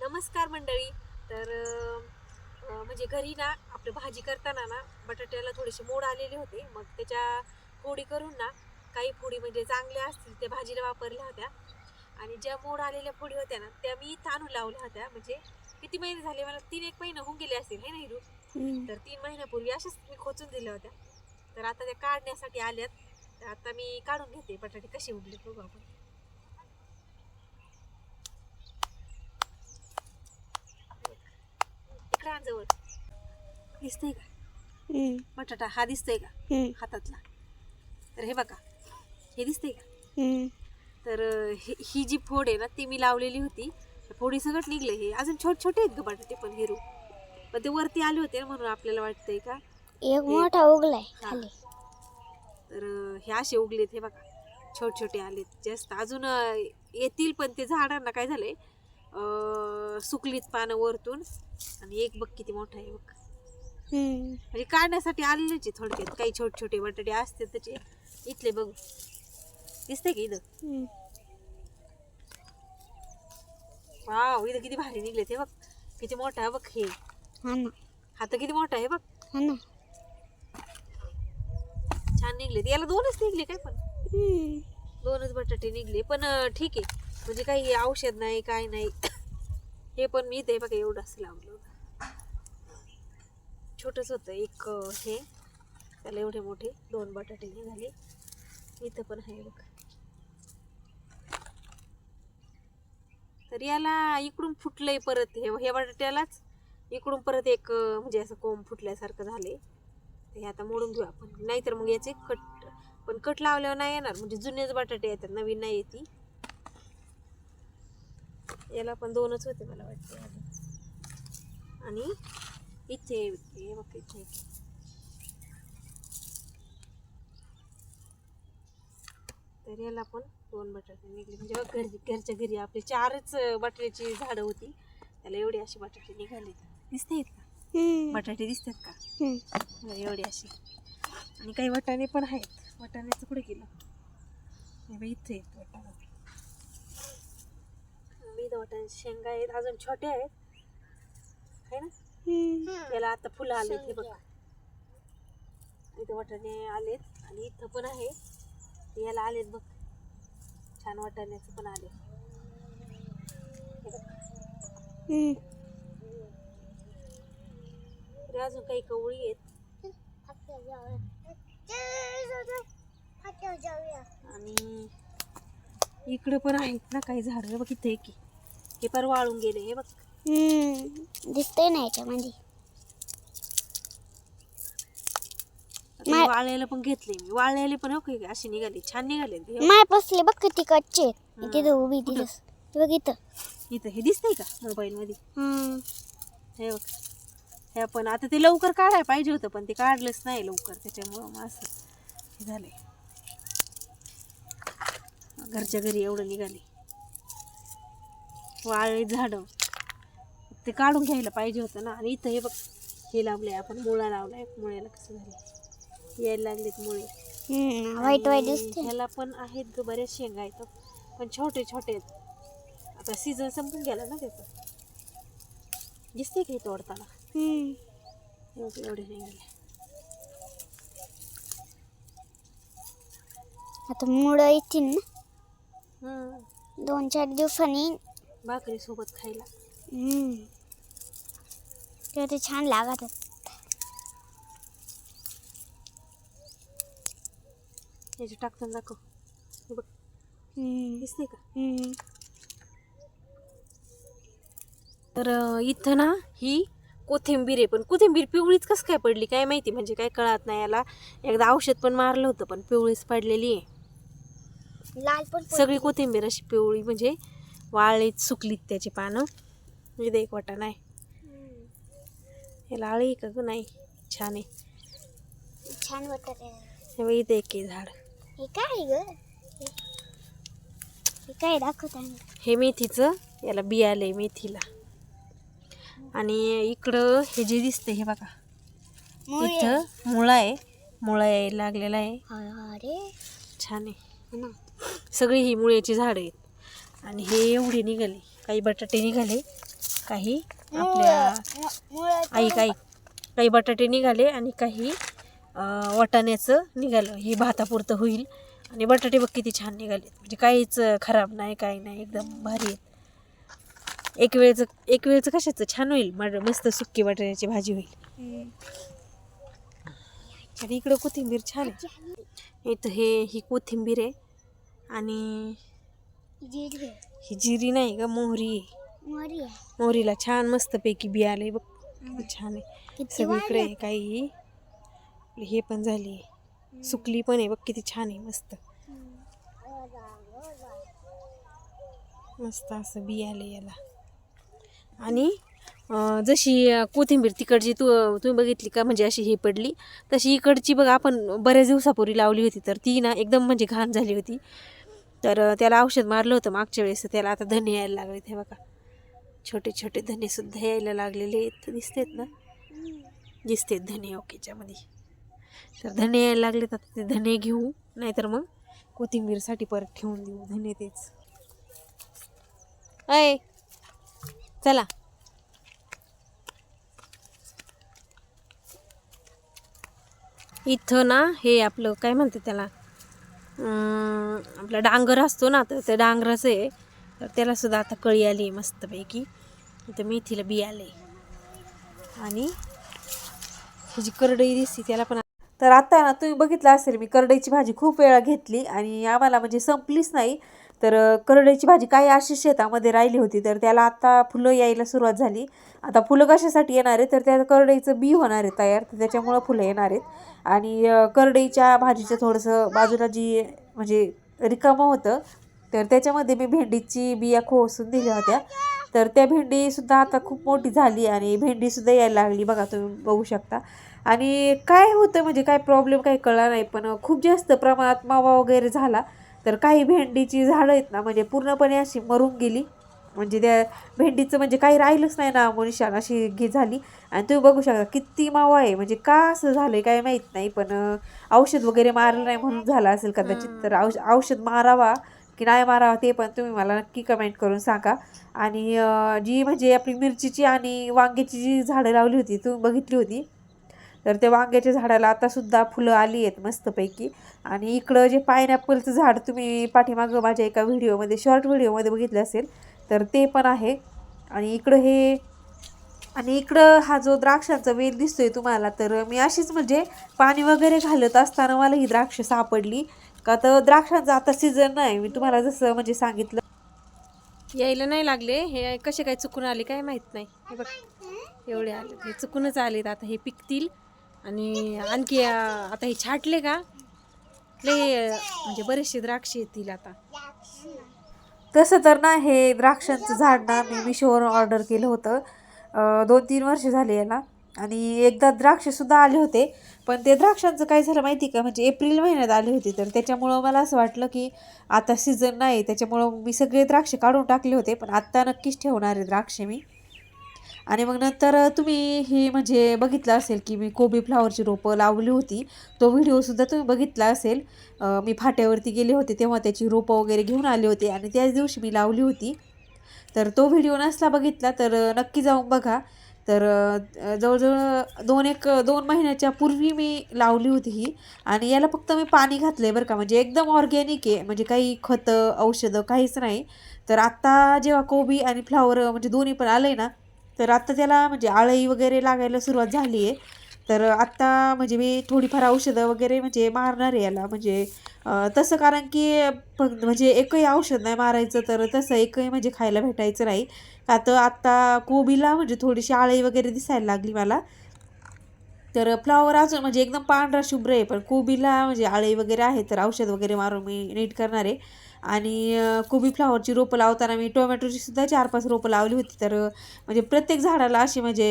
नमस्कार मंडळी. तर म्हणजे घरी ना आपलं भाजी करताना ना बटाट्याला थोडेसे मोड आलेले होते. मग त्याच्या फोडी करून ना काही फोडी म्हणजे चांगल्या असतील त्या भाजीला वापरल्या होत्या आणि ज्या मोड आलेल्या फोडी होत्या ना त्या मी इथं आणून लावल्या होत्या. म्हणजे किती महिने झाले मला 3-1 महिना होऊन गेले असतील हे ना हिरू. तर 3 महिन्यापूर्वी अशाच मी खोचून दिल्या होत्या. तर आता त्या काढण्यासाठी आल्यात. तर आता मी काढून घेते बटाटे कसे उरले बघू आपण. इकडे जवळ दिसतंय का बटाटा? हा दिसतोय का हातातला? तर हे बघा, हे दिसतंय का? तर ही जी फोड आहे ना ती मी लावलेली होती. फोडी सगळं निघले. हे अजून छोटे छोटे आहेत ग बटाटे पण हिरू, पण ते वरती आले होते म्हणून आपल्याला वाटतंय का एक मोठा उगलाय खाली. तर हे असे उगलेत. हे बघा छोटे छोटे आलेत. जास्त अजून येतील, पण ते झाडांना काय झालंय सुकलीत पानं वरतून. आणि एक बघ किती मोठा आहे बघ. म्हणजे काढण्यासाठी आलेलेच आहे थोडक्यात. काही छोटे छोटे बटाटे असते त्याचे. इथले बघ दिसतंय का इथं? वाव, इथं किती भारी निघले. ते बघ किती मोठा आहे बघ. हे हात किती मोठा आहे बघ. छान निघले. याला 2च निघले काय, पण 2च बटाटे निघले. पण ठीक आहे, म्हणजे काही औषध नाही काय नाही. हे पण मी ते बघा एवढं असं लावलं. छोटंच होतं एक हे, त्याला एवढे मोठे 2 बटाटे निघाले. इथं पण आहे बघ. तर याला इकडून फुटलंय परत. हे बटाट्यालाच इकडून परत एक म्हणजे असं कोंब फुटल्यासारखं झाले. ते आता मोडून घेऊ आपण, नाहीतर मग याचे कट. पण कट लावल्यावर नाही येणार, म्हणजे जुनेच बटाटे येतात, नवीन नाही येते. याला पण 2च होते मला वाटते. आणि इथे बघ इथे तर याला पण 2 बटाटे निघले. म्हणजे घरच्या घरी आपले 4च बटाट्याची झाडं होती, त्याला एवढे असे बटाटे निघाले. दिसते का बटाटे? दिसतात का एवढे असे? आणि काही वाटाणे पण आहेत. वाटाण्याचं कुठे गेलं? इथे येत वाटाणा. इथं वाटाण्याच्या शेंगा आहेत, अजून छोट्या आहेत है ना. त्याला आता फुलं आलेत. हे बघा इथं वाटाणे आलेत आणि इथं पण आहे. याला आलेत बघ छान. वाटाण्याचं पण आले. अजून काही कवळी आहेत. आणि इकडे पण आहेत ना काही झाड. बघ इथे की हे पर वाळून गेले. हे बघ दिसतंय ना याच्यामध्ये. वाळलेलं पण घेतले मी. वाळलेले पण असे निघाले, छान निघाले. माय पसले बघ किती कच्चे आहेत. तिथं उभी दिसत बघ इथं. इथं हे दिसतंय का मोबाईल मध्ये? हे बघ. हे पण आता ते लवकर काढायला पाहिजे होतं, पण ते काढलंच नाही लवकर. त्याच्यामुळं असं हे झालंय. घरच्या घरी एवढं निघाले वाळले झाडं. ते काढून घ्यायला पाहिजे होतं ना. आणि इथं हे बघ हे लावलंय आपण, मुळा लावलाय. मुळ्याला कसं झालं, यायला लागलेत मुळे. वाईट वाईट दिसते. ह्याला पण आहेत ग बऱ्याच शेंगा आहेत, पण छोटे छोटे आहेत. आता सीझन संपून गेला ना त्याचा. दिसते की तोडताना एवढे निघाले. आता मुळं येतील ना 2-4 दिवसांनी भाकरी सोबत खायला. ते छान लागत. याचे टाकताना दाखव. हे बघ दिसते का? तर इथं ना ही कोथिंबीर आहे, पण कोथिंबीर पिवळीच कसं काय पडली काय माहिती. म्हणजे काय कळत नाही याला. एकदा औषध पण मारलं होतं, पण पिवळीच पडलेली आहे. लाल पण सगळी कोथिंबीर अशी पिवळी, म्हणजे वाळलीत सुकलीत त्याची पानं. इथं एक वाटा नाही. याला आळी का ग? नाही, छान आहे. छान वाटत. हे इथं एक झाड. हे काय ग? हे काय दाखवत आहे? हे मेथीचं, याला बिया आलंय मेथीला. आणि इकडं हे जे दिसतंय हे बघा, इथं मुळा आहे. मुळा यायला लागलेला आहे. अरे छान आहे. सगळी ही मुळ्याची झाडं आहेत. आणि हे एवढे निघाले. काही बटाटे निघाले काही आपल्या काही बटाटे निघाले आणि काही वाटाण्याचं निघालं. हे भातापुरतं होईल. आणि बटाटे बघ किती छान निघाले, म्हणजे काहीच खराब नाही, काही नाही, एकदम भारी आहे. एक वेळचं कशाचं छान होईल, मस्त सुक्की बटाट्याची भाजी होईल. आणि इकडं कोथिंबीर छान आहे. इथं ही कोथिंबीर आहे आणि ही जिरी नाही का, मोहरी आहे. मोहरीला छान मस्तपैकी बी आले बघ, किती छान आहे. सगळीकडे आहे. काही हे पण झाली आहे, सुकली पण आहे बघ, किती छान आहे. मस्त मस्त असं बी आले याला. आणि जशी कोथिंबीर तिकडची तुम्ही बघितली का, म्हणजे अशी हे पडली, तशी इकडची बघ आपण बऱ्याच दिवसापूर्वी लावली होती, तर ती ना एकदम म्हणजे घाण झाली होती. तर त्याला औषध मारलं होतं मागच्या वेळेस. त्याला आता धने यायला लागले. ते बघा छोटे छोटे धने सुद्धा यायला लागलेले आहेत. दिसतेत ना, दिसतेत धने ओकेच्यामध्ये. तर धने यायला लागलेत, आता ते धने घेऊ, नाहीतर मग कोथिंबीरसाठी परत ठेवून देऊ धने. तेच अय चला. इथं ना हे आपलं काय म्हणते त्याला, आपला डांगर असतो ना, तर त्या डांगराचं आहे. तर त्याला सुद्धा आता कळी आली आहे मस्तपैकी. इथं मेथीला बी आले आणि ह्याची करडई दिसते त्याला पण. तर आता ना तुम्ही बघितलं असेल, मी करडईची भाजी खूप वेळा घेतली आणि आम्हाला म्हणजे संपलीच नाही. तर करडईची भाजी काही अशी शेतामध्ये राहिली होती, तर त्याला आता फुलं यायला सुरुवात झाली. आता फुलं कशासाठी येणार आहे, तर त्या करडईचं बी होणार आहे तयार, तर त्याच्यामुळं फुलं येणार आहेत. आणि करडईच्या भाजीचं थोडंसं बाजूला जी म्हणजे रिकामं होतं, तर त्याच्यामध्ये मी भेंडीची बिया खोसून दिल्या होत्या. तर त्या भेंडीसुद्धा आता खूप मोठी झाली आणि भेंडीसुद्धा यायला लागली बघा, तुम्ही बघू शकता. आणि काय होतं म्हणजे काय प्रॉब्लेम काही कळला नाही, पण खूप जास्त प्रमाणात मावा वगैरे झाला. तर काही भेंडीची झाडं आहेत ना, म्हणजे पूर्णपणे अशी मरून गेली, म्हणजे त्या भेंडीचं म्हणजे काही राहिलंच नाही ना, निशाण अशी झाली. आणि तुम्ही बघू शकता किती मावा आहे, म्हणजे का असं झालं आहे काय माहीत नाही. पण औषध वगैरे मारलं नाही म्हणून झालं असेल कदाचित. तर औषध मारावा की नाही मारावा ते पण तुम्ही मला नक्की कमेंट करून सांगा. आणि जी म्हणजे आपली मिरचीची आणि वांग्याची जी झाडं लावली होती तुम्ही बघितली होती, तर त्या वांग्याच्या झाडाला आतासुद्धा फुलं आली आहेत मस्तपैकी. आणि इकडं जे पायनॅपलचं झाड तुम्ही पाठीमागं माझ्या एका व्हिडिओमध्ये, शॉर्ट व्हिडिओमध्ये बघितलं असेल, तर ते पण आहे. आणि इकडं हा जो द्राक्षांचा वेल दिसतोय तुम्हाला, तर मी अशीच म्हणजे पाणी वगैरे घालत असताना मला ही द्राक्ष सापडली. का तर द्राक्षांचा आता सीझन नाही, मी तुम्हाला जसं म्हणजे सांगितलं. यायला नाही लागले, हे कसे काय चुकून आले काय माहीत नाही. हे बघ एवढे आले, हे चुकूनच आलेत. आता हे पिकतील आणि आणखी आता हे छाटले का लय म्हणजे बरेचसे द्राक्ष येतील आता. तसं तर ना हे द्राक्षांचं झाड ना मी मिशोवरून ऑर्डर केलं होतं. 2-3 वर्ष झाले याला. आणि एकदा द्राक्षसुद्धा आले होते, पण ते द्राक्षांचं काय झालं माहिती का, म्हणजे एप्रिल महिन्यात आले होते. तर त्याच्यामुळं मला असं वाटलं की आता सीझन नाही, त्याच्यामुळं मी सगळे द्राक्ष काढून टाकले होते. पण आत्ता नक्कीच ठेवणार आहे द्राक्ष मी. आणि मग नंतर तुम्ही ही म्हणजे बघितलं असेल की मी कोबी फ्लावरची रोपं लावली होती, तो व्हिडिओसुद्धा तुम्ही बघितला असेल. मी फाट्यावरती गेले होते तेव्हा त्याची रोपं वगैरे घेऊन आले होते आणि त्याच दिवशी मी लावली होती. तर तो व्हिडिओ नसला बघितला तर नक्की जाऊन बघा. तर जवळजवळ 2 महिन्याच्या पूर्वी मी लावली होती ही. आणि याला फक्त मी पाणी घातलं आहे बरं का, म्हणजे एकदम ऑर्गॅनिक आहे, म्हणजे काही खतं औषधं काहीच नाही. तर आत्ता जेव्हा कोबी आणि फ्लावर म्हणजे दोन्ही पण आलं आहे ना, तर आत्ता त्याला म्हणजे आळी वगैरे लागायला सुरुवात झाली आहे. तर आत्ता म्हणजे मी थोडीफार औषधं वगैरे म्हणजे मारणार आहे याला, म्हणजे तसं कारण की म्हणजे एकही औषध नाही मारायचं, तर तसं एकही म्हणजे खायला भेटायचं नाही. का तर आत्ता कोबीला म्हणजे थोडीशी आळी वगैरे दिसायला लागली मला. तर फ्लावर अजून म्हणजे एकदम पांढरा शुभ्र आहे, पण कोबीला म्हणजे आळी वगैरे आहे, तर औषध वगैरे मारून मी नीट करणार आहे. आणि कोबी फ्लावरची रोपं लावताना मी टोमॅटोची सुद्धा 4-5 रोपं लावली होती. तर म्हणजे प्रत्येक झाडाला अशी म्हणजे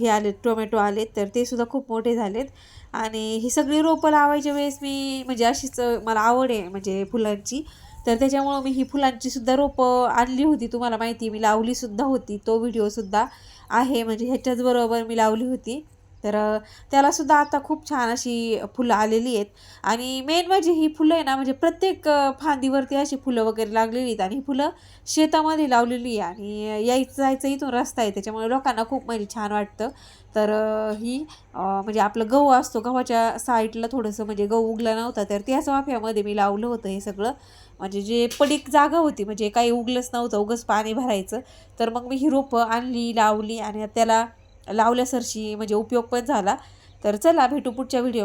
हे आले टोमॅटो आले, तर ते सुद्धा खूप मोठे झालेत. आणि ही सगळी रोपं लावायच्या वेळेस मी म्हणजे अशीच मला आवड आहे म्हणजे फुलांची, तर त्याच्यामुळं मी ही फुलांची सुद्धा रोपं आणली होती. तुम्हाला माहिती मी लावलीसुद्धा होती, तो व्हिडिओसुद्धा आहे, म्हणजे ह्याच्याच बरोबर मी लावली होती. तर त्यालासुद्धा आता खूप छान अशी फुलं आलेली आहेत. आणि मेन म्हणजे ही फुलं आहे ना, म्हणजे प्रत्येक फांदीवरती अशी फुलं वगैरे लागलेली आहेत. आणि ही फुलं शेतामध्ये लावलेली आहे आणि यायचं जायचं इथून रस्ता आहे, त्याच्यामुळे लोकांना खूप म्हणजे छान वाटतं. तर ही म्हणजे आपलं गहू असतो, गव्हाच्या साईडला थोडंसं म्हणजे गहू उगला नव्हता, तर त्याच वाफ्यामध्ये मी लावलं होतं हे सगळं. म्हणजे जे पडीक जागा होती, म्हणजे काही उगलंच नव्हतं, उगच पाणी भरायचं. तर मग मी ही रोपं आणली, लावली आणि त्याला लावल्यासरशी म्हणजे उपयोग पण झाला. तर चला भेटू पुढच्या व्हिडिओ.